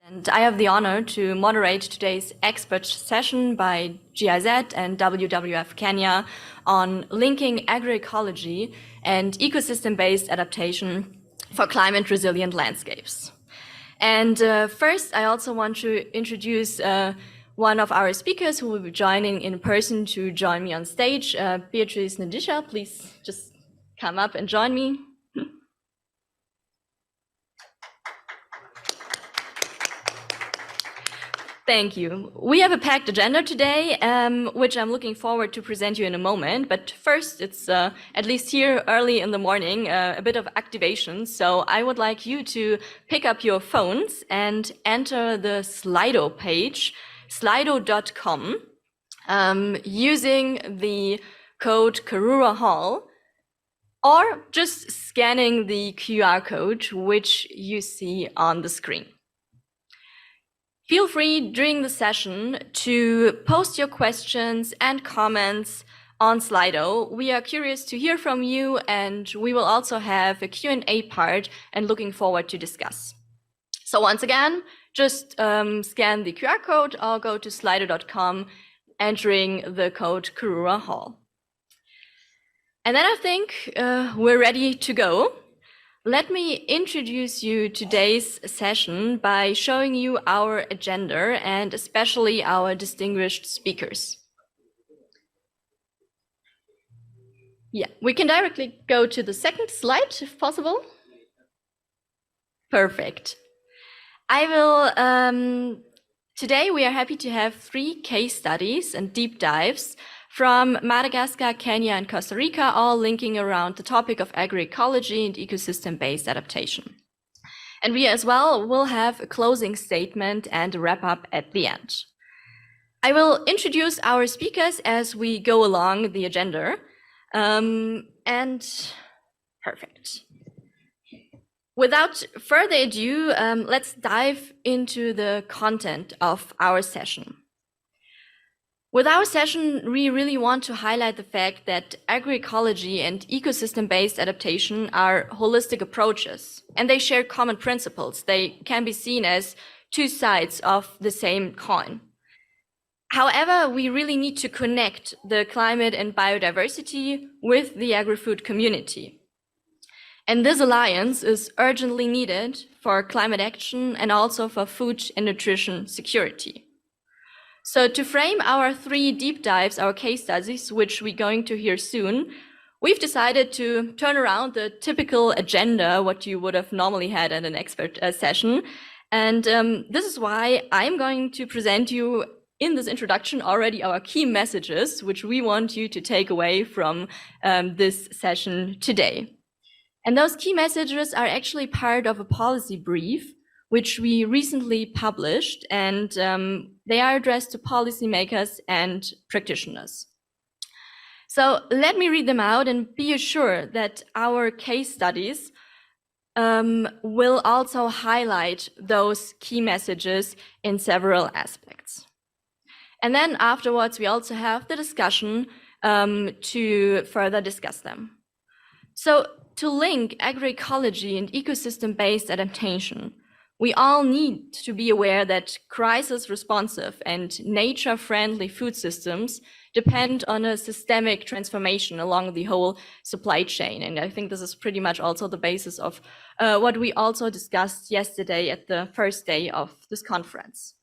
And I have the honor to moderate today's expert session by GIZ and WWF Kenya on linking agroecology and ecosystem-based adaptation for climate-resilient landscapes. And first, I also want to introduce one of our speakers who will be joining in person to join me on stage. Beatrice Nadisha, please just come up and join me. Thank you. We have a packed agenda today, which I'm looking forward to present you in a moment. But first, it's at least here early in the morning, a bit of activation. So I would like you to pick up your phones and enter the Slido page, slido.com, using the code Karura Hall, or just scanning the QR code, which you see on the screen. Feel free during the session to post your questions and comments on Slido. We are curious to hear from you, and we will also have a Q&A part and looking forward to discuss. So once again, just scan the QR code or go to slido.com, entering the code Karura Hall. And then I think we're ready to go. Let me introduce you today's session by showing you our agenda and especially our distinguished speakers. Yeah, we can directly go to the second slide if possible. Perfect. Today we are happy to have 3 case studies and deep dives from Madagascar, Kenya, and Costa Rica, all linking around the topic of agroecology and ecosystem-based adaptation. And we as well will have a closing statement and a wrap-up at the end. I will introduce our speakers as we go along the agenda. Perfect. Without further ado, let's dive into the content of our session. With our session, we really want to highlight the fact that agroecology and ecosystem-based adaptation are holistic approaches, and they share common principles. They can be seen as 2 sides of the same coin. However, we really need to connect the climate and biodiversity with the agri-food community. And this alliance is urgently needed for climate action and also for food and nutrition security. So to frame our 3 deep dives, our case studies, which we're going to hear soon, we've decided to turn around the typical agenda, what you would have normally had at an expert session. And this is why I'm going to present you in this introduction already our key messages, which we want you to take away from this session today. And those key messages are actually part of a policy brief which we recently published, and they are addressed to policymakers and practitioners. So let me read them out and be assured that our case studies will also highlight those key messages in several aspects. And then afterwards, we also have the discussion to further discuss them. So to link agroecology and ecosystem-based adaptation, we all need to be aware that crisis-responsive and nature-friendly food systems depend on a systemic transformation along the whole supply chain. And I think this is pretty much also the basis of what we also discussed yesterday at the first day of this conference.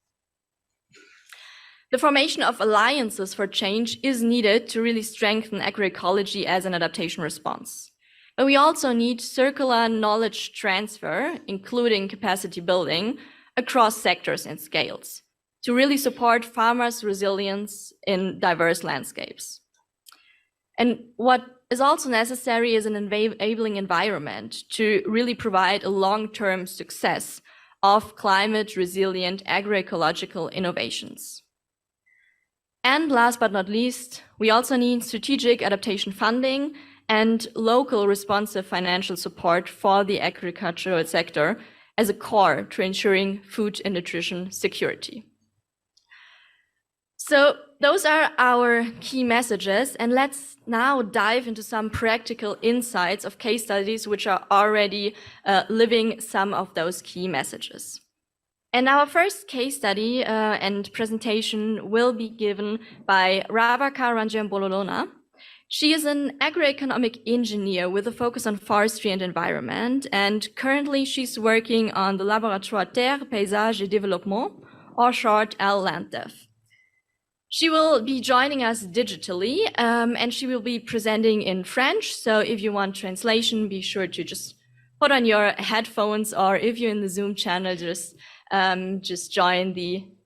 The formation of alliances for change is needed to really strengthen agroecology as an adaptation response. But we also need circular knowledge transfer, including capacity building, across sectors and scales, to really support farmers' resilience in diverse landscapes. And what is also necessary is an enabling environment to really provide a long-term success of climate-resilient agroecological innovations. And last but not least, we also need strategic adaptation funding and local responsive financial support for the agricultural sector as a core to ensuring food and nutrition security. So those are our key messages, and let's now dive into some practical insights of case studies which are already living some of those key messages. And our first case study and presentation will be given by Ravaka Ranjan-Bololona. She is an agroeconomic engineer with a focus on forestry and environment, and currently she's working on the Laboratoire Terre, Paysage et Développement, or short LLANTDEV. She will be joining us digitally, and she will be presenting in French. So if you want translation, be sure to just put on your headphones, or if you're in the Zoom channel, just join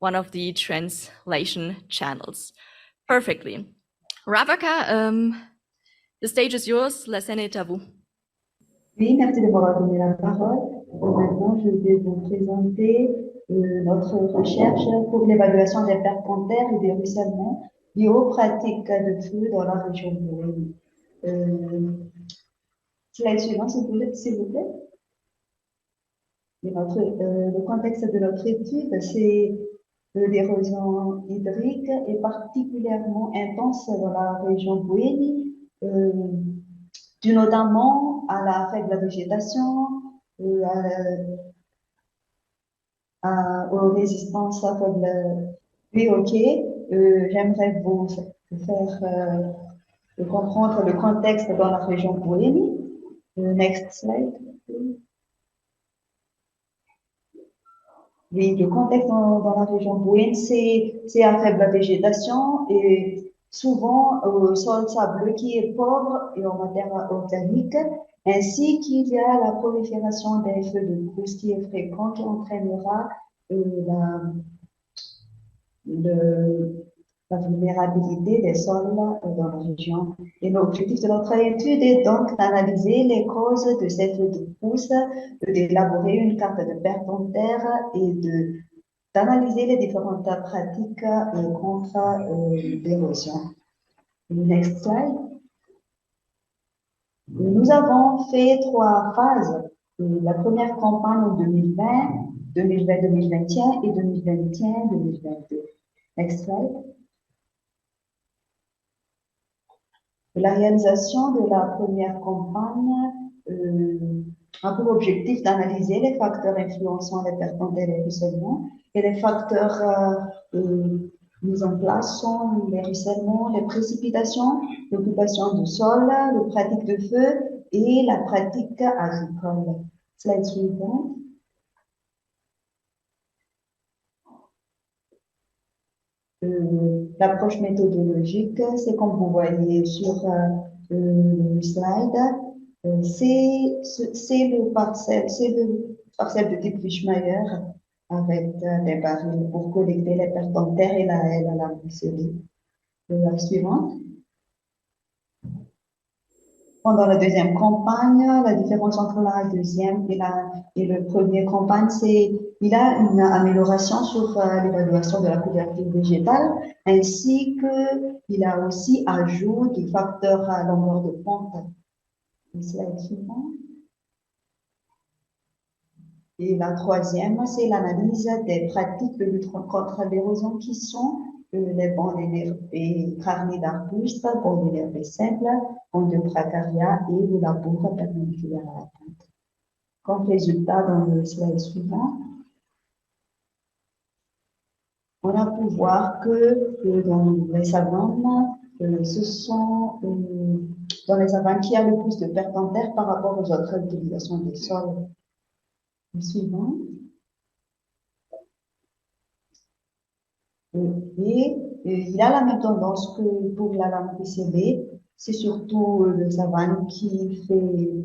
one of the translation channels perfectly. Ravaka, the stage is yours. La scène est à vous. Oui, merci de m'avoir donné la parole. Maintenant, je vais vous présenter notre recherche pour l'évaluation des pertes pontaires et des ruissellements liés aux pratiques de feu dans la région de Bourgogne. Slide suivant, s'il vous plaît. Et le contexte de notre étude, c'est l'érosion hydrique est particulièrement intense dans la région Bouéni, dû notamment à la faible végétation, aux résistances à faible. Oui, ok. J'aimerais vous faire comprendre le contexte dans la région Bouéni. Next slide. Oui, le contexte dans la région Bouéni, c'est à faible végétation et souvent au sol sableux qui est pauvre et en matière organique, ainsi qu'il y a la prolifération des feux de brousse qui est fréquent, qui entraînera la vulnérabilité des sols dans la région. Et l'objectif de notre étude est donc d'analyser les causes de ces feux de brousse, d'élaborer une carte de perte en terre et d'analyser les différentes pratiques contre l'érosion. Next slide. Nous avons fait 3 phases. La première campagne en 2020, 2020-2021 et 2021-2022. Next slide. La réalisation de la première campagne a pour objectif d'analyser les facteurs influençant les pertes pontaires et les ruissellements, et les facteurs mis en place sont les ruissellements, les précipitations, l'occupation du sol, les pratiques de feu et la pratique agricole. Slide suivante. L'approche méthodologique, c'est comme vous voyez sur le slide, c'est le parcelle de type Fischmeyer avec des barils pour collecter les pertes pontaires et la haie à la ruisselée. La suivante. Pendant la deuxième campagne, la différence entre la deuxième et le premier campagne, c'est il a une amélioration sur l'évaluation de la couverture végétale, ainsi qu'il a aussi ajout du facteur à longueur de pente. Slide suivant. Et la troisième, c'est l'analyse des pratiques de lutte contre l'érosion qui sont les bandes énervées carnées d'arbustes, bandes énervées simples, bandes de bracaria et de la bourre perpendiculaire à la pente. Comme résultat, dans le slide suivant, on a pu voir que dans les savanes, ce sont dans les savanes qu'il y a le plus de pertes en terre par rapport aux autres utilisations des sols. Le suivant. Et il a la même tendance que pour la lame ruisselée, c'est surtout le savane qui fait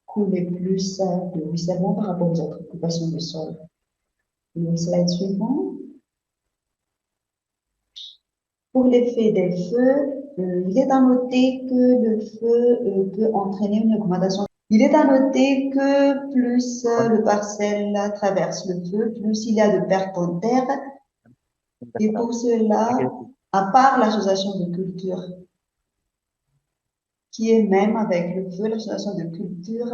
couler plus de ruissellement par rapport aux autres occupations du sol. Le slide suivant. Pour l'effet des feux, il est à noter que le feu peut entraîner une augmentation. Il est à noter que plus le parcelle traverse le feu, plus il y a de pertes en terre. Et pour cela, à part l'association de culture, qui est même avec le feu, l'association de culture,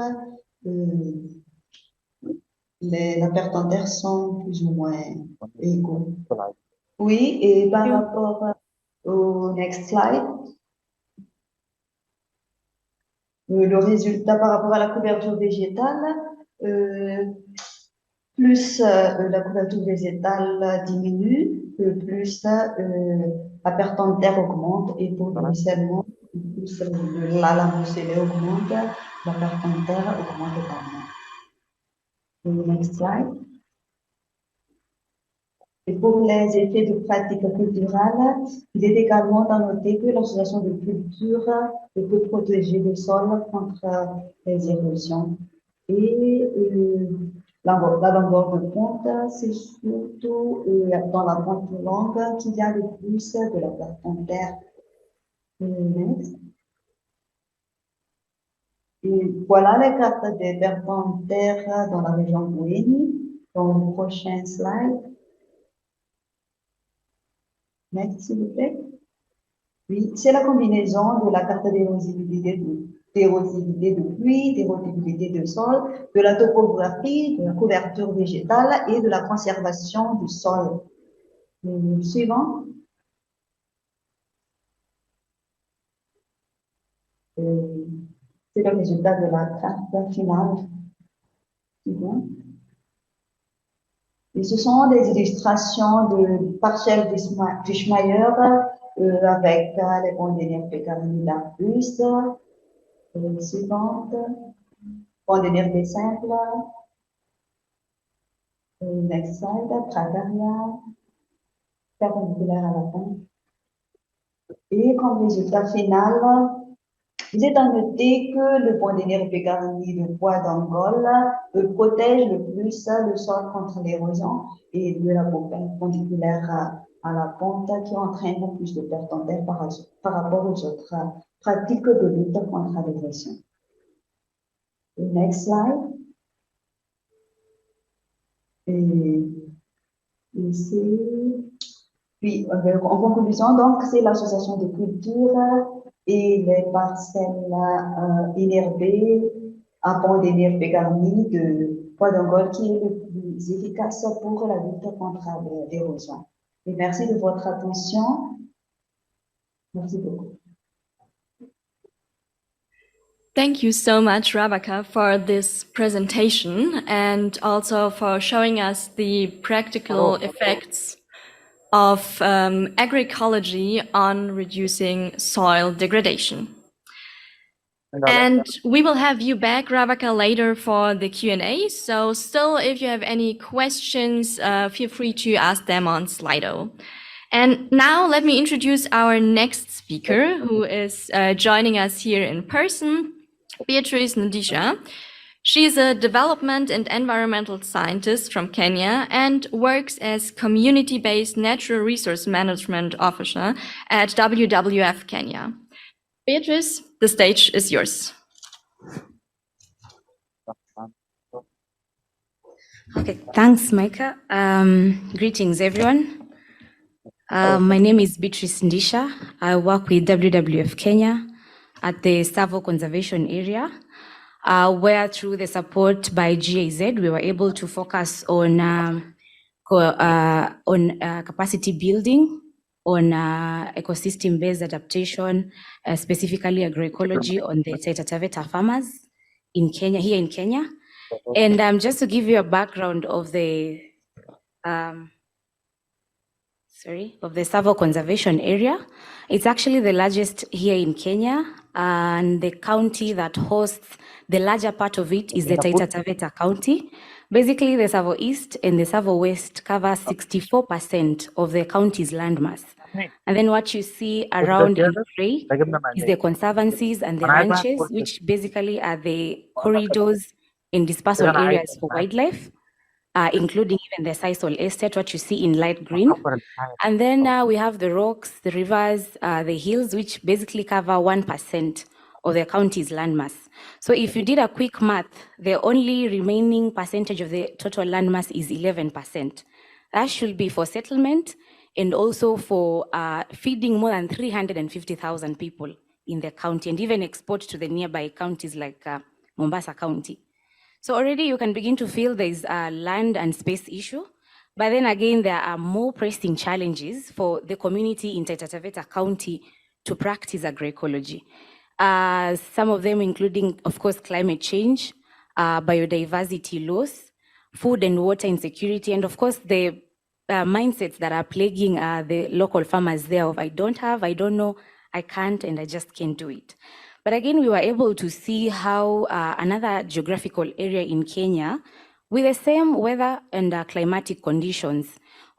la perte en terre sont plus ou moins égaux. Oui, et par rapport au next slide, le résultat par rapport à la couverture végétale, plus la couverture végétale diminue, plus la perte en terre augmente et pour le ruissellement, plus la mousselet augmente, la perte en terre augmente également. Next slide. Et pour les effets de pratique culturelle, il est également à noter que l'association de culture peut protéger le sol contre les érosions. Et la longueur de pente, c'est surtout dans la pente longue qu'il y a le plus de la perte en terre. Next. Et voilà les cartes des pertes en terre dans la région Bouénie. Dans le prochain slide. Next, s'il vous plaît. Oui, c'est la combinaison de la carte d'érosivité de pluie, d'érosivité de sol, de la topographie, de la couverture végétale et de la conservation du sol. Suivant. C'est le résultat de la carte finale. Suivant. Et ce sont des illustrations de partiels Fischmeyer avec les ponts d'énergie carnies d'Arbuste. Suivante. Pont d'énergie simple. Next slide. Tragaria. Perpendiculaire à la fin. Et comme résultat final, il est à noter que le point d'énergie carnies de bois d'Angola protège le plus le sol contre l'érosion et de la perpendiculaire à la pente qui entraîne plus de pertes en terre par rapport aux autres pratiques de lutte contre l'érosion. Next slide. Et ici, puis en conclusion, donc, c'est l'association de culture et les parcelles inherbées à pont d'énergie garni de bois d'Angola qui est le plus efficace pour la lutte contre l'érosion. Et merci de votre attention. Merci beaucoup. Thank you so much, Rebecca, for this presentation and also for showing us the practical effects of agroecology on reducing soil degradation. And we will have you back, Rebecca, later for the Q&A. So still, if you have any questions, feel free to ask them on Slido. And now let me introduce our next speaker, who is joining us here in person, Beatrice Ndisha. She is a development and environmental scientist from Kenya and works as community-based natural resource management officer at WWF Kenya. Beatrice, the stage is yours. Okay, thanks, Micah. Greetings, everyone. My name is Beatrice Ndisha. I work with WWF Kenya at the Savo Conservation Area, where through the support by GIZ, we were able to focus on capacity building, on ecosystem-based adaptation, specifically agroecology on the Taita Taveta farmers in Kenya, here in Kenya. And just to give you a background of the Savo Conservation Area, it's actually the largest here in Kenya, and the county that hosts the larger part of it is the Taita Taveta County. Basically, the Savo East and the Savo West cover 64% of the county's landmass. And then what you see around in gray is the conservancies and the ranches, which basically are the corridors and dispersal areas for wildlife, including even the Sisal Estate, what you see in light green. And then we have the rocks, the rivers, the hills, which basically cover 1% of the county's landmass. So if you did a quick math, the only remaining percentage of the total landmass is 11%. That should be for settlement and also for feeding more than 350,000 people in the county and even export to the nearby counties like Mombasa County. So already you can begin to feel there's a land and space issue, but then again, there are more pressing challenges for the community in Taita Taveta County to practice agroecology. Some of them including, of course, climate change, biodiversity loss, food and water insecurity, and of course the mindsets that are plaguing the local farmers there of I don't have, I don't know, I can't, and I just can't do it. But again, we were able to see how another geographical area in Kenya with the same weather and climatic conditions,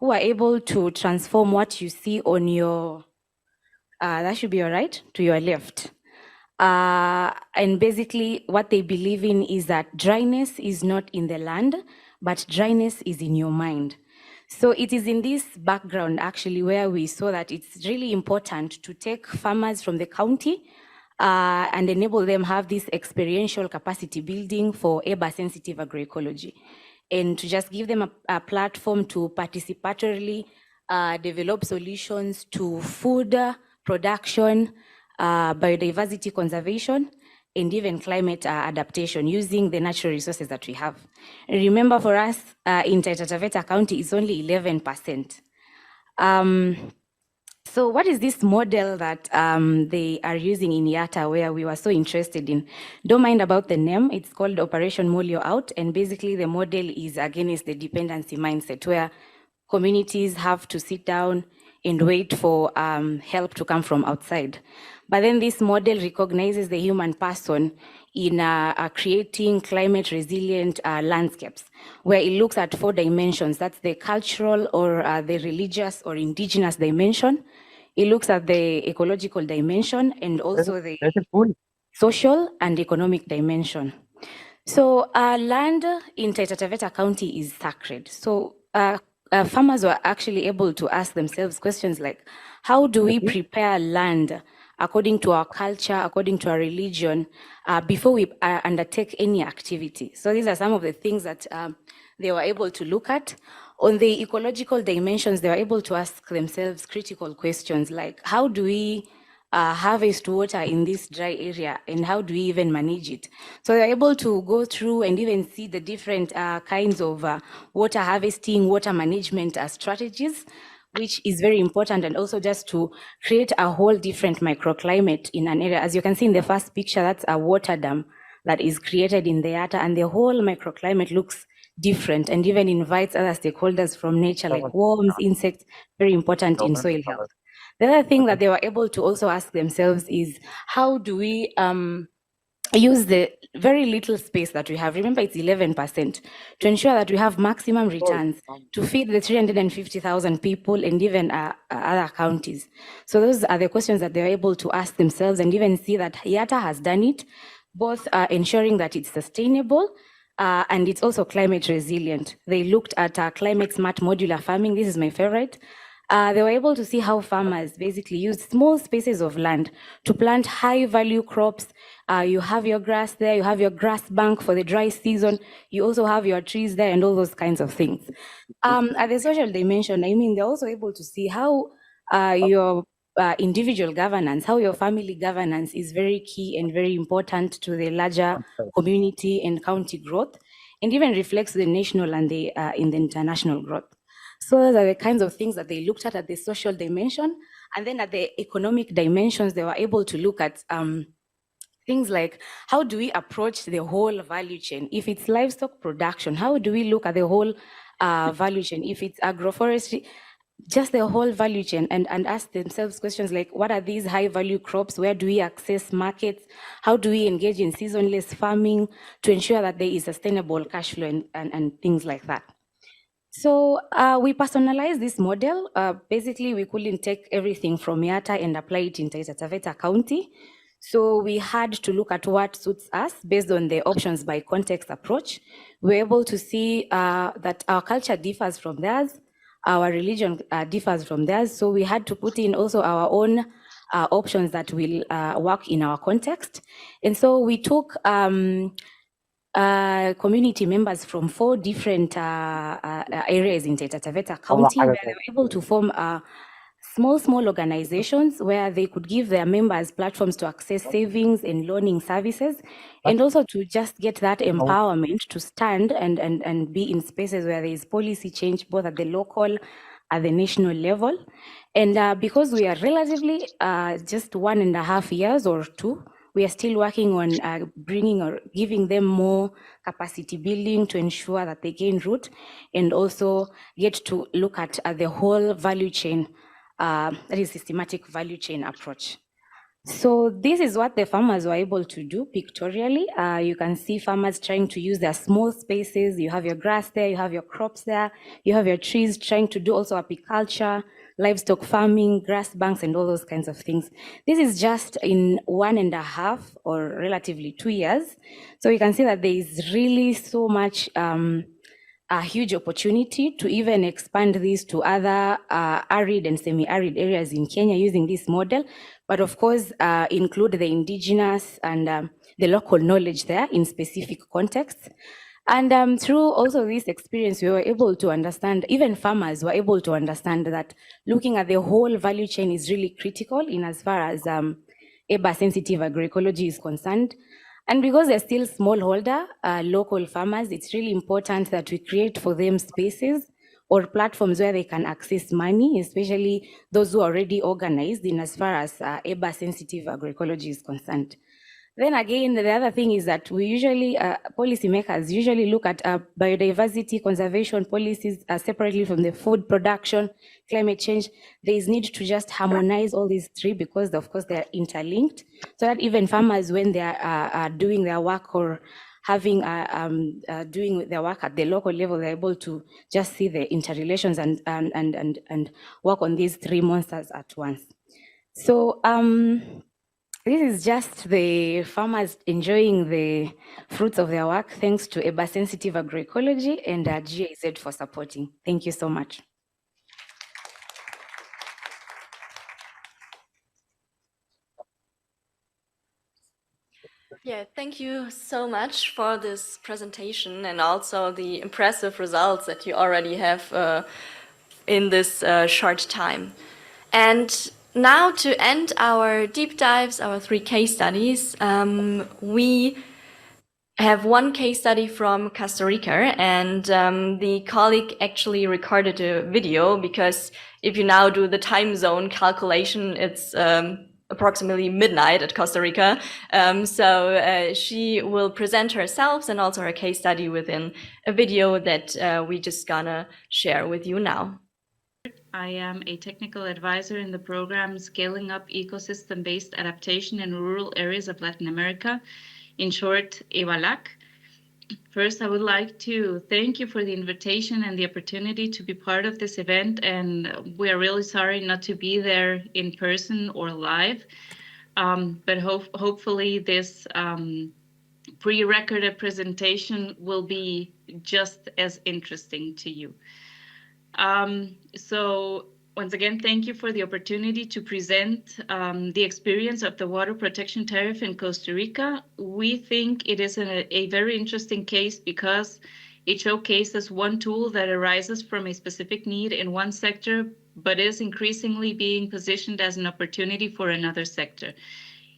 who are able to transform what you see on your, that should be all right, to your left. And basically what they believe in is that dryness is not in the land, but dryness is in your mind. So it is in this background actually where we saw that it's really important to take farmers from the county and enable them have this experiential capacity building for ebb-sensitive agroecology, and to just give them a platform to participatorily develop solutions to food production, biodiversity conservation, and even climate adaptation using the natural resources that we have. Remember, for us in Taita Taveta County, it's only 11%. So what is this model that they are using in Yatta, where we were so interested in? Don't mind about the name. It's called Operation Molio Out. And basically the model is against the dependency mindset, where communities have to sit down and wait for help to come from outside. But then this model recognizes the human person in creating climate resilient landscapes, where it looks at 4 dimensions. That's the cultural or the religious or indigenous dimension. It looks at the ecological dimension and also the social and economic dimension. So land in Taita Taveta County is sacred. So farmers were actually able to ask themselves questions like, how do we prepare land according to our culture, according to our religion, before we undertake any activity? So these are some of the things that they were able to look at. On the ecological dimensions, they were able to ask themselves critical questions like, how do we harvest water in this dry area, and how do we even manage it? So they're able to go through and even see the different kinds of water harvesting, water management strategies, which is very important, and also just to create a whole different microclimate in an area. As you can see in the first picture, that's a water dam that is created in the Yatta, and the whole microclimate looks different and even invites other stakeholders from nature like worms, insects, very important in soil health. The other thing that they were able to also ask themselves is, how do we use the very little space that we have? Remember, it's 11%, to ensure that we have maximum returns to feed the 350,000 people and even other counties. So those are the questions that they were able to ask themselves, and even see that Yatta has done it, both ensuring that it's sustainable and it's also climate resilient. They looked at climate smart modular farming. This is my favorite. They were able to see how farmers basically use small spaces of land to plant high value crops. You have your grass there, you have your grass bank for the dry season, you also have your trees there and all those kinds of things. At the social dimension, I mean, they're also able to see how your individual governance, how your family governance is very key and very important to the larger community and county growth, and even reflects the national and the in the international growth. So those are the kinds of things that they looked at the social dimension. And then at the economic dimensions, they were able to look at things like, how do we approach the whole value chain? If it's livestock production, how do we look at the whole value chain? If it's agroforestry, just the whole value chain, and ask themselves questions like, what are these high value crops? Where do we access markets? How do we engage in seasonless farming to ensure that there is sustainable cash flow and things like that? So we personalized this model. Basically, we couldn't take everything from Yatta and apply it in Taita Taveta County. So we had to look at what suits us based on the options by context approach. We're able to see that our culture differs from theirs, our religion differs from theirs. So we had to put in also our own options that will work in our context. And so we took community members from 4 different areas in Taita Taveta County, where they were able to form small organizations where they could give their members platforms to access savings and loaning services, and also to just get that empowerment to stand and be in spaces where there is policy change, both at the local, at the national level. And because we are relatively just 1.5 years or 2, We are still working on bringing or giving them more capacity building to ensure that they gain root and also get to look at the whole value chain, that is systematic value chain approach. So this is what the farmers were able to do pictorially. You can see farmers trying to use their small spaces. You have your grass there, you have your crops there, you have your trees trying to do also apiculture, livestock farming, grass banks, and all those kinds of things. This is just in 1.5 or relatively 2 years. So you can see that there is really so much a huge opportunity to even expand this to other arid and semi-arid areas in Kenya using this model, but of course include the indigenous and the local knowledge there in specific contexts. And through also this experience, we were able to understand, even farmers were able to understand that looking at the whole value chain is really critical in as far as EBA-sensitive agroecology is concerned. And because they're still smallholder, local farmers, it's really important that we create for them spaces or platforms where they can access money, especially those who are already organized in as far as EBA-sensitive agroecology is concerned. Then again, the other thing is that we usually, policymakers usually look at biodiversity conservation policies separately from the food production, climate change. There is need to just harmonize all these three because, of course, they are interlinked, so that even farmers, when they are doing their work or having doing their work at the local level, they're able to just see the interrelations and work on these three monsters at once. So this is just the farmers enjoying the fruits of their work thanks to EBA-sensitive agroecology and GIZ for supporting. Thank you so much. Yeah, thank you so much for this presentation and also the impressive results that you already have in this short time. And now to end our deep dives, our 3 case studies, we have one case study from Costa Rica, and the colleague actually recorded a video because if you now do the time zone calculation, it's approximately midnight at Costa Rica. So she will present herself and also her case study within a video that we just gonna share with you now. I am a technical advisor in the program Scaling Up Ecosystem-Based Adaptation in Rural Areas of Latin America, in short, EWALAC. First, I would like to thank you for the invitation and the opportunity to be part of this event, and we are really sorry not to be there in person or live, but hopefully this pre-recorded presentation will be just as interesting to you. So once again, thank you for the opportunity to present the experience of the water protection tariff in Costa Rica. We think it is a very interesting case because it showcases one tool that arises from a specific need in one sector, but is increasingly being positioned as an opportunity for another sector.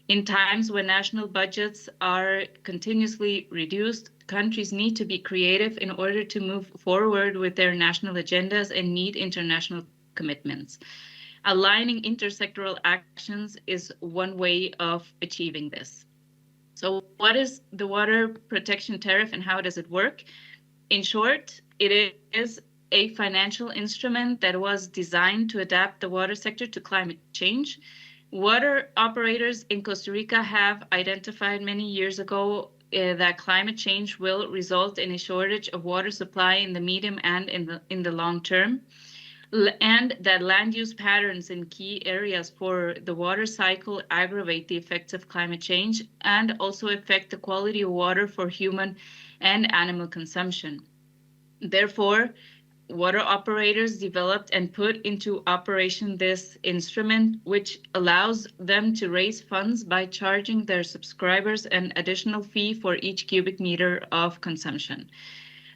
In times when national budgets are continuously reduced, countries need to be creative in order to move forward with their national agendas and meet international commitments. Aligning intersectoral actions is one way of achieving this. So what is the water protection tariff and how does it work? In short, it is a financial instrument that was designed to adapt the water sector to climate change. Water operators in Costa Rica have identified many years ago that climate change will result in a shortage of water supply in the medium and in the long term, and that land use patterns in key areas for the water cycle aggravate the effects of climate change and also affect the quality of water for human and animal consumption. Therefore, water operators developed and put into operation this instrument, which allows them to raise funds by charging their subscribers an additional fee for each cubic meter of consumption.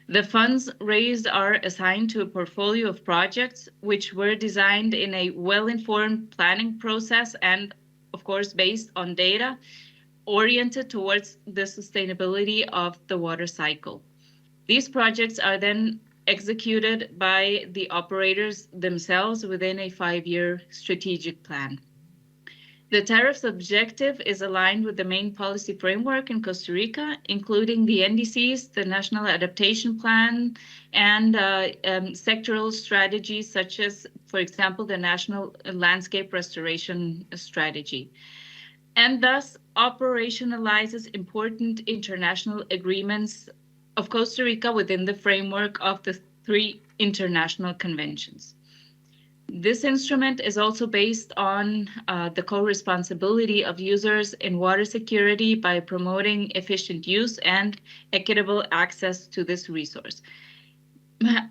The funds raised are assigned to a portfolio of projects which were designed in a well-informed planning process and, of course, based on data oriented towards the sustainability of the water cycle. These projects are then executed by the operators themselves within a 5-year strategic plan. The tariff's objective is aligned with the main policy framework in Costa Rica, including the NDCs, the National Adaptation Plan, and sectoral strategies such as, for example, the National Landscape Restoration Strategy, and thus operationalizes important international agreements of Costa Rica within the framework of the 3 international conventions. This instrument is also based on the co-responsibility of users in water security by promoting efficient use and equitable access to this resource.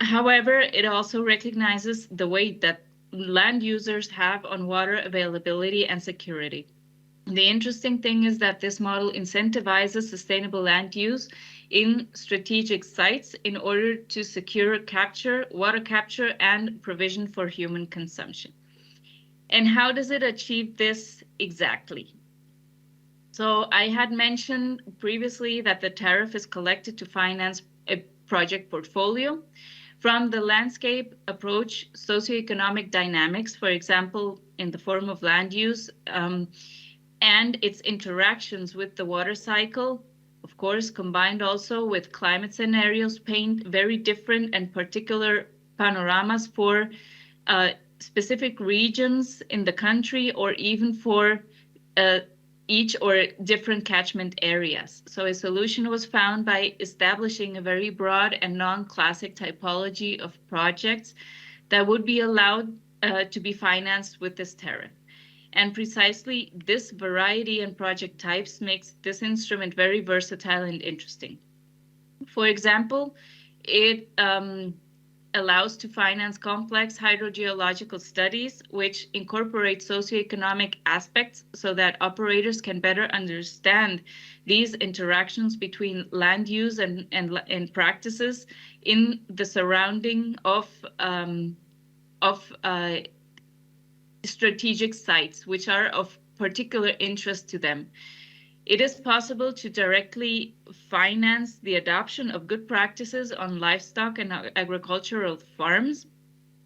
However, it also recognizes the weight that land users have on water availability and security. The interesting thing is that this model incentivizes sustainable land use in strategic sites in order to secure water capture and provision for human consumption. And how does it achieve this exactly? So I had mentioned previously that the tariff is collected to finance a project portfolio. From the landscape approach, socioeconomic dynamics, for example, in the form of land use, and its interactions with the water cycle, of course, combined also with climate scenarios, paint very different and particular panoramas for specific regions in the country, or even for each or different catchment areas. So a solution was found by establishing a very broad and non-classic typology of projects that would be allowed to be financed with this tariff. And precisely this variety and project types makes this instrument very versatile and interesting. For example, it allows to finance complex hydrogeological studies, which incorporate socioeconomic aspects so that operators can better understand these interactions between land use and practices in the surrounding of strategic sites, which are of particular interest to them. It is possible to directly finance the adoption of good practices on livestock and agricultural farms,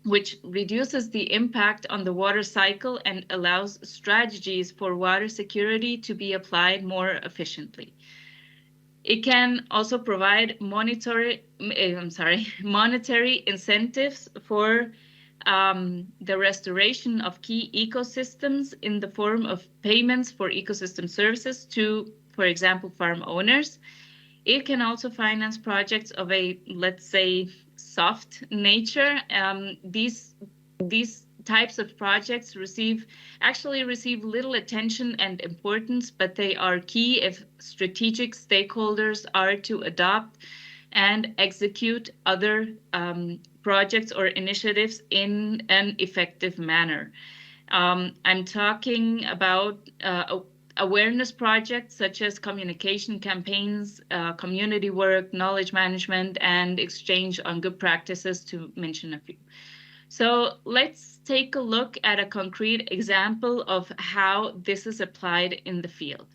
which reduces the impact on the water cycle and allows strategies for water security to be applied more efficiently. It can also provide monetary incentives for the restoration of key ecosystems in the form of payments for ecosystem services to, for example, farm owners. It can also finance projects of a, let's say, soft nature. These types of projects actually receive little attention and importance, but they are key if strategic stakeholders are to adopt and execute other projects or initiatives in an effective manner. I'm talking about awareness projects such as communication campaigns, community work, knowledge management, and exchange on good practices, to mention a few. So let's take a look at a concrete example of how this is applied in the field.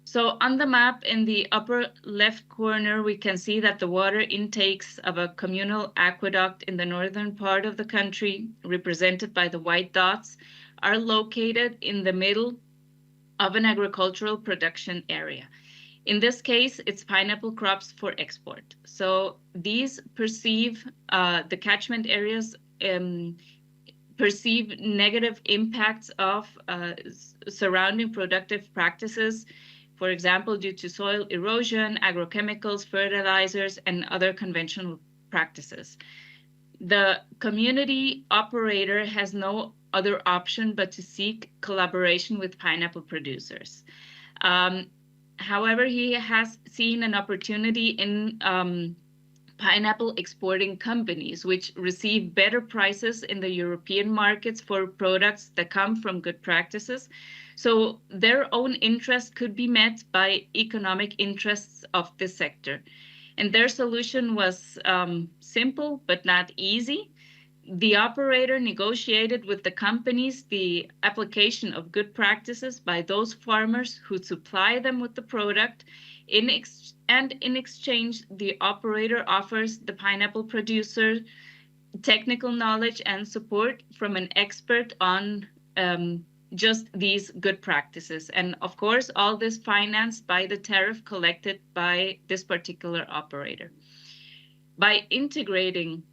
So on the map in the upper left corner, we can see that the water intakes of a communal aqueduct in the northern part of the country, represented by the white dots, are located in the middle of an agricultural production area. In this case, it's pineapple crops for export. So these the catchment areas perceive negative impacts of surrounding productive practices, for example, due to soil erosion, agrochemicals, fertilizers, and other conventional practices. The community operator has no other option but to seek collaboration with pineapple producers. However, he has seen an opportunity in pineapple exporting companies, which receive better prices in the European markets for products that come from good practices. So their own interest could be met by economic interests of this sector. And their solution was simple, but not easy. The operator negotiated with the companies the application of good practices by those farmers who supply them with the product. In exchange, the operator offers the pineapple producer technical knowledge and support from an expert on just these good practices. And of course, all this financed by the tariff collected by this particular operator. By integrating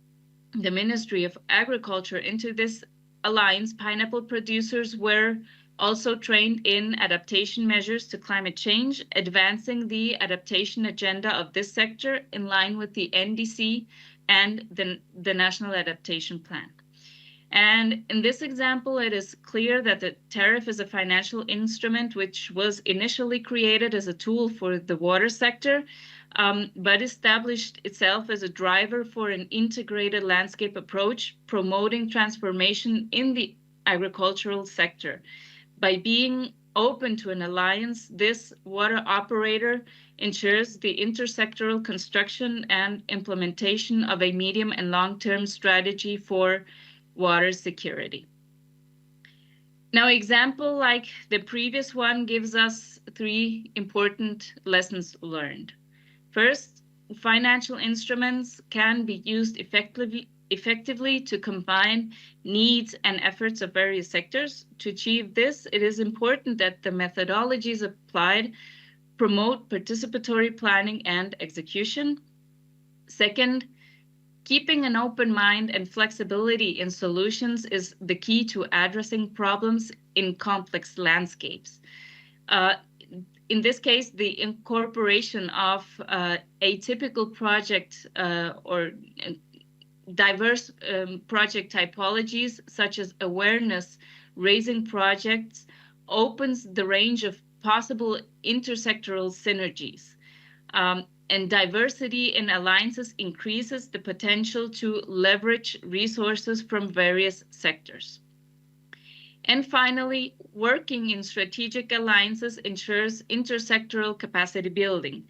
the Ministry of Agriculture into this alliance, pineapple producers were also trained in adaptation measures to climate change, advancing the adaptation agenda of this sector in line with the NDC and the National Adaptation Plan. And in this example, it is clear that the tariff is a financial instrument which was initially created as a tool for the water sector, but established itself as a driver for an integrated landscape approach, promoting transformation in the agricultural sector. By being open to an alliance, this water operator ensures the intersectoral construction and implementation of a medium and long-term strategy for water security. Now, example like the previous one gives us 3 important lessons learned. First, financial instruments can be used effectively to combine needs and efforts of various sectors. To achieve this, it is important that the methodologies applied promote participatory planning and execution. Second, keeping an open mind and flexibility in solutions is the key to addressing problems in complex landscapes. In this case, the incorporation of atypical project or diverse project typologies, such as awareness-raising projects, opens the range of possible intersectoral synergies. And diversity in alliances increases the potential to leverage resources from various sectors. And finally, working in strategic alliances ensures intersectoral capacity building.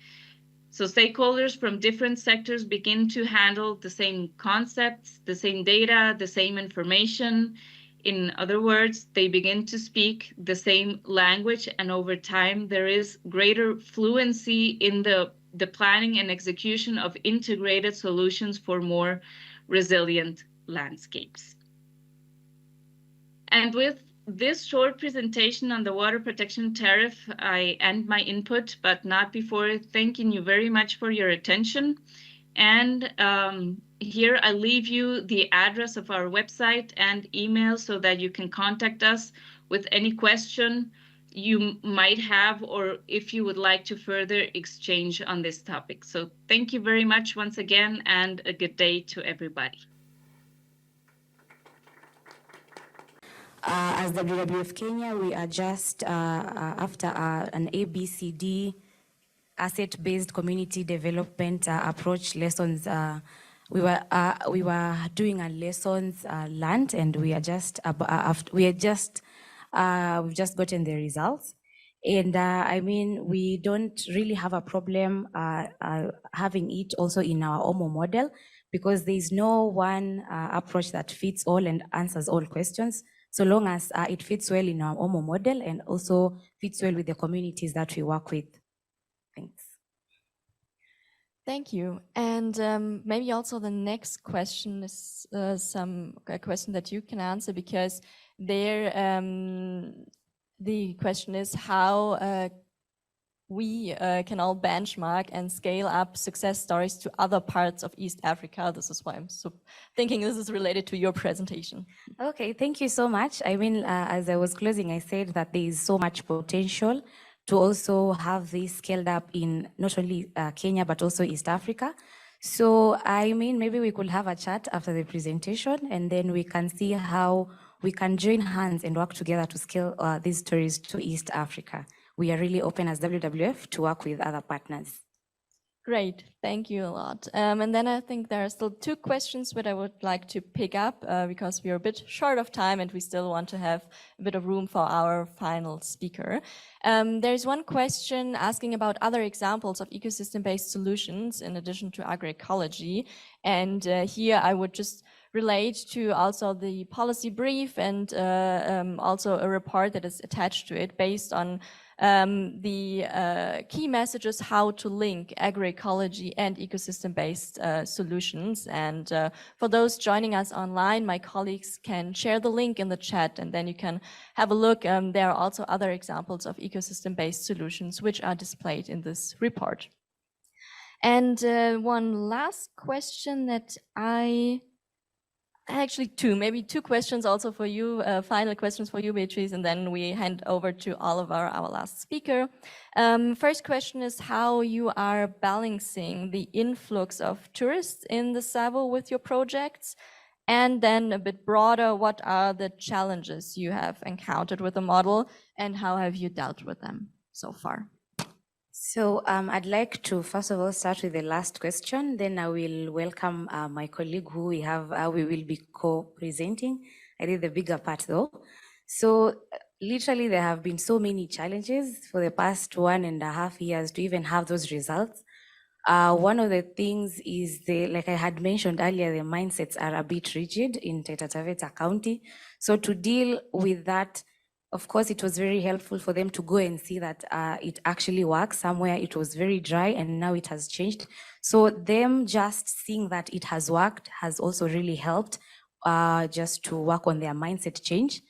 So stakeholders from different sectors begin to handle the same concepts, the same data, the same information. In other words, they begin to speak the same language, and over time there is greater fluency in the planning and execution of integrated solutions for more resilient landscapes. And with this short presentation on the water protection tariff, I end my input, but not before thanking you very much for your attention. And here I leave you the address of our website and email so that you can contact us with any question you might have, or if you would like to further exchange on this topic. So thank you very much once again, and a good day to everybody. As WWF Kenya, we are just after an ABCD asset-based community development approach lessons. We were doing a lessons learned, and we've just gotten the results. And I mean, we don't really have a problem having it also in our OMO model, because there is no one approach that fits all and answers all questions, so long as it fits well in our OMO model and also fits well with the communities that we work with. Thanks. Thank you. And maybe also the next question is a question that you can answer, because there the question is how we can all benchmark and scale up success stories to other parts of East Africa. This is why I'm so thinking this is related to your presentation. Okay, thank you so much. I mean, as I was closing, I said that there is so much potential to also have this scaled up in not only Kenya, but also East Africa. So, I mean, maybe we could have a chat after the presentation, and then we can see how we can join hands and work together to scale these stories to East Africa. We are really open as WWF to work with other partners. Great, thank you a lot. And then I think there are still 2 questions that I would like to pick up because we are a bit short of time and we still want to have a bit of room for our final speaker. There's one question asking about other examples of ecosystem-based solutions in addition to agroecology. And here I would just relate to also the policy brief and also a report that is attached to it based on the key messages how to link agroecology and ecosystem-based solutions. And for those joining us online, my colleagues can share the link in the chat, and then you can have a look. There are also other examples of ecosystem-based solutions which are displayed in this report. And one last question that actually maybe two questions also for you, final questions for you, Beatrice, and then we hand over to Oliver, our last speaker. First question is how you are balancing the influx of tourists in the Savo with your projects, and then a bit broader, what are the challenges you have encountered with the model and how have you dealt with them so far? So I'd like to first of all start with the last question, then I will welcome my colleague who we will be co-presenting. I did the bigger part though. So literally there have been so many challenges for the past 1.5 years to even have those results. One of the things is like I had mentioned earlier, the mindsets are a bit rigid in Taita Taveta County. So to deal with that, of course, it was very helpful for them to go and see that it actually works. Somewhere it was very dry and now it has changed. So them just seeing that it has worked has also really helped just to work on their mindset change.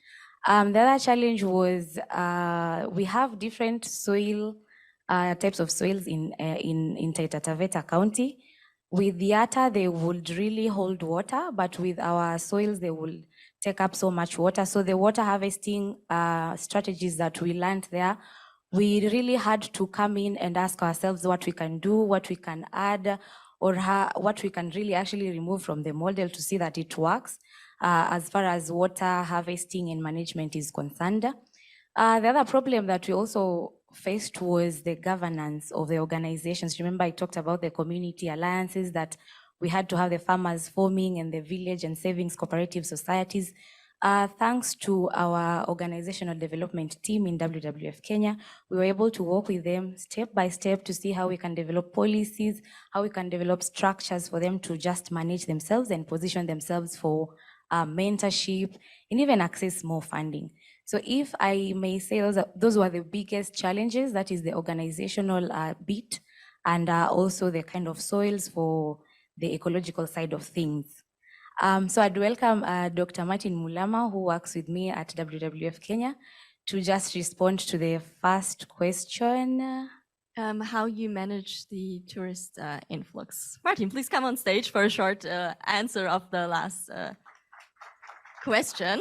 The other challenge was we have different soil types of soils in Taita Taveta County. With the Yata, they would really hold water, but with our soils, they will take up so much water. So the water harvesting strategies that we learned there, we really had to come in and ask ourselves what we can do, what we can add, or what we can really actually remove from the model to see that it works as far as water harvesting and management is concerned. The other problem that we also faced was the governance of the organizations. Remember, I talked about the community alliances that we had to have the farmers forming and the village and savings cooperative societies. Thanks to our organizational development team in WWF Kenya, we were able to work with them step by step to see how we can develop policies, how we can develop structures for them to just manage themselves and position themselves for mentorship and even access more funding. So if I may say, those were the biggest challenges, that is the organizational bit, and also the kind of soils for the ecological side of things. So I'd welcome Dr. Martin Mulama, who works with me at WWF Kenya, to just respond to the first question. How you manage the tourist influx. Martin, please come on stage for a short answer of the last question.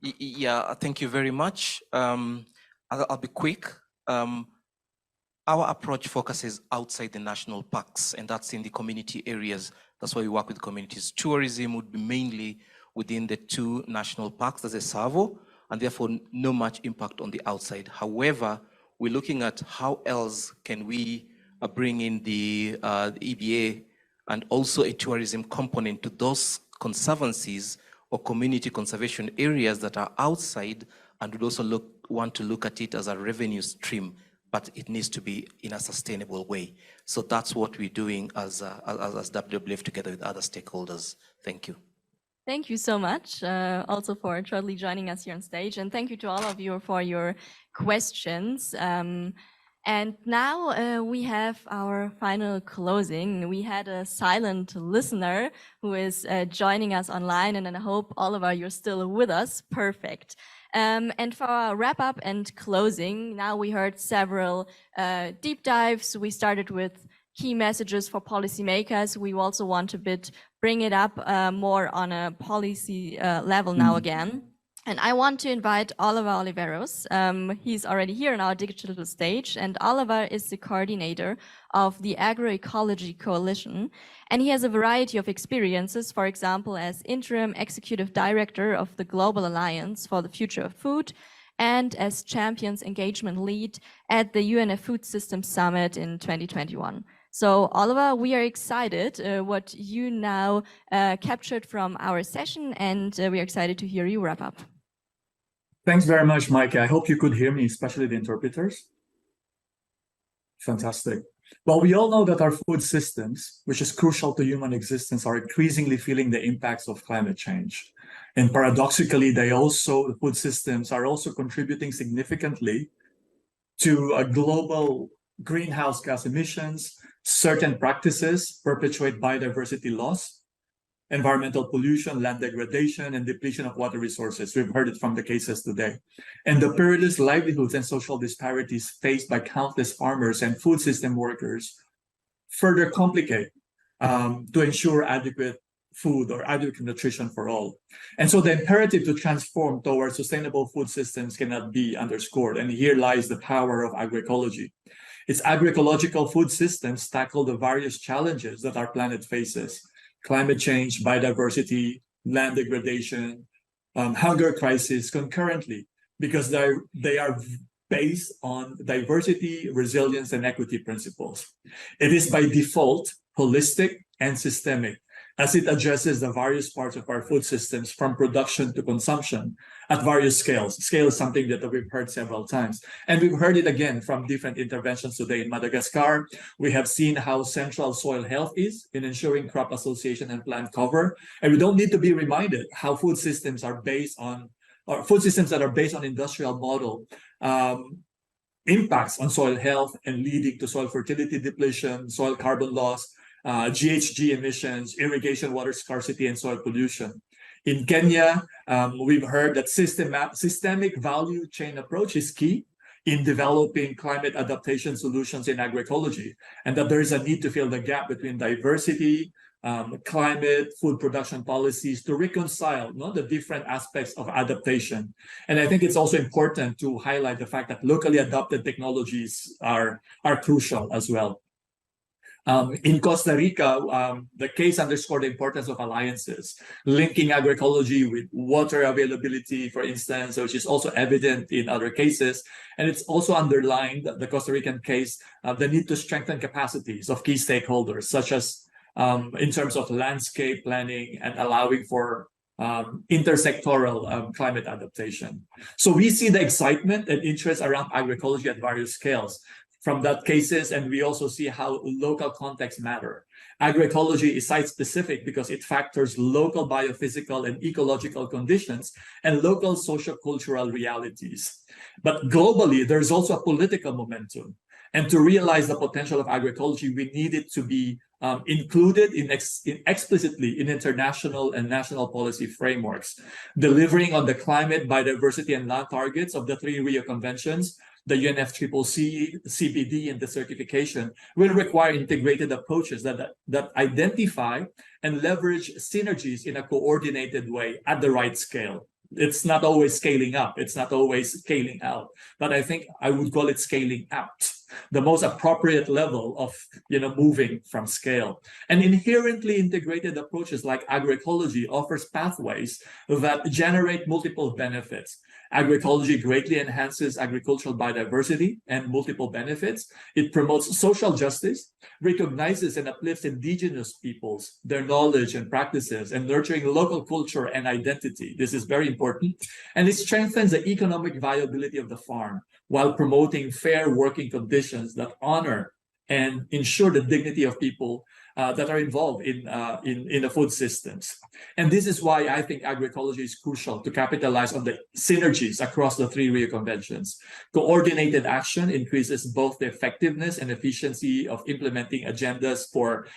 Yeah, thank you very much. I'll be quick. Our approach focuses outside the national parks, and that's in the community areas. That's why we work with communities. Tourism would be mainly within the 2 national parks, there's a Savo, and therefore no much impact on the outside. However, we're looking at how else can we bring in the EBA and also a tourism component to those conservancies or community conservation areas that are outside, and would also want to look at it as a revenue stream, but it needs to be in a sustainable way. So that's what we're doing as WWF together with other stakeholders. Thank you. Thank you so much also for shortly joining us here on stage, and thank you to all of you for your questions. And now we have our final closing. We had a silent listener who is joining us online, and I hope, Oliver, you're still with us. Perfect. And for our wrap up and closing, now we heard several deep dives. We started with key messages for policymakers. We also want to bring it up more on a policy level now again. And I want to invite Oliver Oliveros. He's already here on our digital stage, and Oliver is the coordinator of the Agroecology Coalition. And he has a variety of experiences, for example, as interim executive director of the Global Alliance for the Future of Food, and as Champions Engagement Lead at the UNF Food Systems Summit in 2021. So Oliver, we are excited what you now captured from our session, and we are excited to hear you wrap up. Thanks very much, Mike. I hope you could hear me, especially the interpreters. Fantastic. Well, we all know that our food systems, which is crucial to human existence, are increasingly feeling the impacts of climate change. And paradoxically, the food systems are also contributing significantly to global greenhouse gas emissions, certain practices perpetuate biodiversity loss, environmental pollution, land degradation, and depletion of water resources. We've heard it from the cases today. And the perilous livelihoods and social disparities faced by countless farmers and food system workers further complicate to ensure adequate food or adequate nutrition for all. And so the imperative to transform towards sustainable food systems cannot be underscored. And here lies the power of agroecology. Its agroecological food systems tackle the various challenges that our planet faces: climate change, biodiversity, land degradation, hunger crisis concurrently, because they are based on diversity, resilience, and equity principles. It is by default holistic and systemic, as it addresses the various parts of our food systems from production to consumption at various scales. Scale is something that we've heard several times. And we've heard it again from different interventions today. In Madagascar, we have seen how central soil health is in ensuring crop association and plant cover. And we don't need to be reminded how food systems are based on, or food systems that are based on industrial model impacts on soil health and leading to soil fertility depletion, soil carbon loss, GHG emissions, irrigation water scarcity, and soil pollution. In Kenya, we've heard that systemic value chain approach is key in developing climate adaptation solutions in agroecology, and that there is a need to fill the gap between diversity, climate, food production policies to reconcile the different aspects of adaptation. And I think it's also important to highlight the fact that locally adopted technologies are crucial as well. In Costa Rica, the case underscored the importance of alliances, linking agroecology with water availability, for instance, which is also evident in other cases. And it's also underlined, the Costa Rican case, the need to strengthen capacities of key stakeholders, such as in terms of landscape planning and allowing for intersectoral climate adaptation. So we see the excitement and interest around agroecology at various scales from that cases, and we also see how local contexts matter. Agroecology is site-specific because it factors local biophysical and ecological conditions and local sociocultural realities. But globally, there's also a political momentum. And to realize the potential of agroecology, we need it to be included explicitly in international and national policy frameworks, delivering on the climate, biodiversity, and land targets of the 3 Rio Conventions. The UNFCCC, CBD, and the certification will require integrated approaches that identify and leverage synergies in a coordinated way at the right scale. It's not always scaling up, it's not always scaling out, but I think I would call it scaling out, the most appropriate level of moving from scale. And inherently integrated approaches like agroecology offers pathways that generate multiple benefits. Agroecology greatly enhances agricultural biodiversity and multiple benefits. It promotes social justice, recognizes and uplifts indigenous peoples, their knowledge and practices, and nurturing local culture and identity. This is very important. And it strengthens the economic viability of the farm while promoting fair working conditions that honor and ensure the dignity of people that are involved in the food systems. And this is why I think agroecology is crucial to capitalize on the synergies across the 3 Rio Conventions. Coordinated action increases both the effectiveness and efficiency of implementing agendas for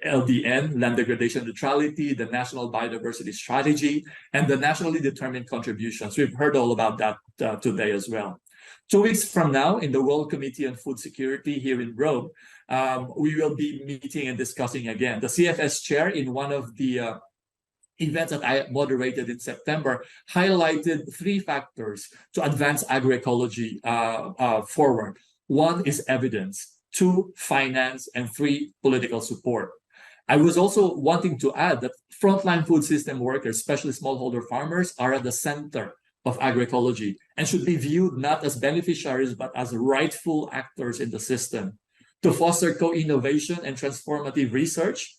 LDN, land degradation neutrality, the National Biodiversity Strategy, and the nationally determined contributions. We've heard all about that today as well. 2 weeks from now, in the World Committee on Food Security here in Rome, we will be meeting and discussing again. The CFS chair, in one of the events that I moderated in September, highlighted 3 factors to advance agroecology forward. 1 is evidence, 2, finance, and 3, political support. I was also wanting to add that frontline food system workers, especially smallholder farmers, are at the center of agroecology and should be viewed not as beneficiaries, but as rightful actors in the system. To foster co-innovation and transformative research,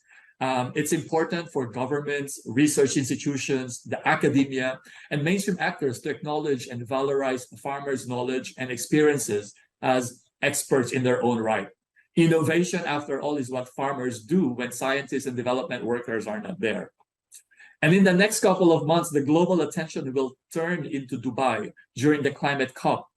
it's important for governments, research institutions, the academia, and mainstream actors to acknowledge and valorize farmers' knowledge and experiences as experts in their own right. Innovation, after all, is what farmers do when scientists and development workers are not there. And in the next couple of months, the global attention will turn into Dubai during the Climate COP.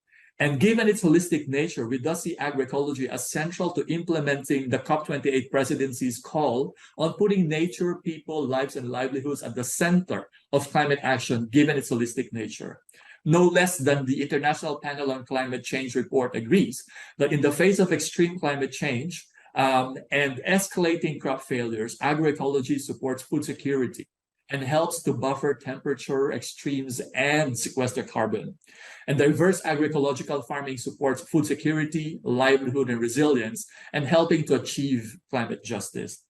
And given its holistic nature, we thus see agroecology as central to implementing the COP28 presidency's call on putting nature, people, lives, and livelihoods at the center of climate action, given its holistic nature. No less than the International Panel on Climate Change report agrees that in the face of extreme climate change and escalating crop failures, agroecology supports food security and helps to buffer temperature extremes and sequester carbon. And diverse agroecological farming supports food security, livelihood, and resilience, and helping to achieve climate justice.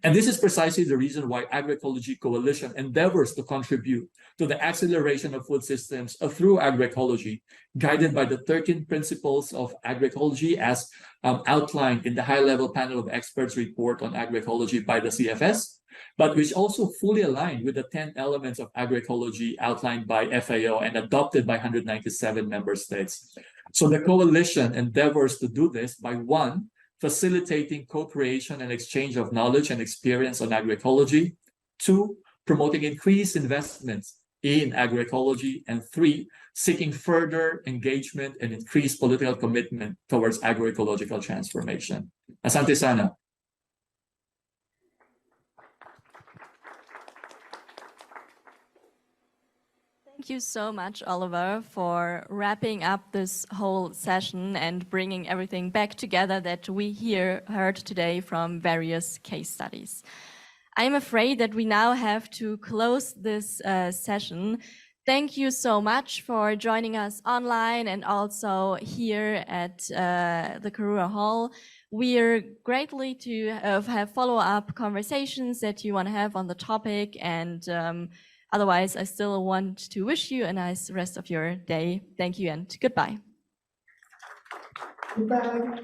And this is precisely the reason why Agroecology Coalition endeavors to contribute to the acceleration of food systems through agroecology, guided by the 13 principles of agroecology as outlined in the high-level panel of experts report on agroecology by the CFS, but which also fully aligned with the 10 elements of agroecology outlined by FAO and adopted by 197 member states. So the coalition endeavors to do this by one, facilitating co-creation and exchange of knowledge and experience on agroecology, two, promoting increased investments in agroecology, and three, seeking further engagement and increased political commitment towards agroecological transformation. Asante sana. Thank you so much, Oliver, for wrapping up this whole session and bringing everything back together that we heard today from various case studies. I'm afraid that we now have to close this session. Thank you so much for joining us online and also here at the Karura Hall. We're gratefully to have follow-up conversations that you want to have on the topic, and otherwise, I still want to wish you a nice rest of your day. Thank you and goodbye. Goodbye.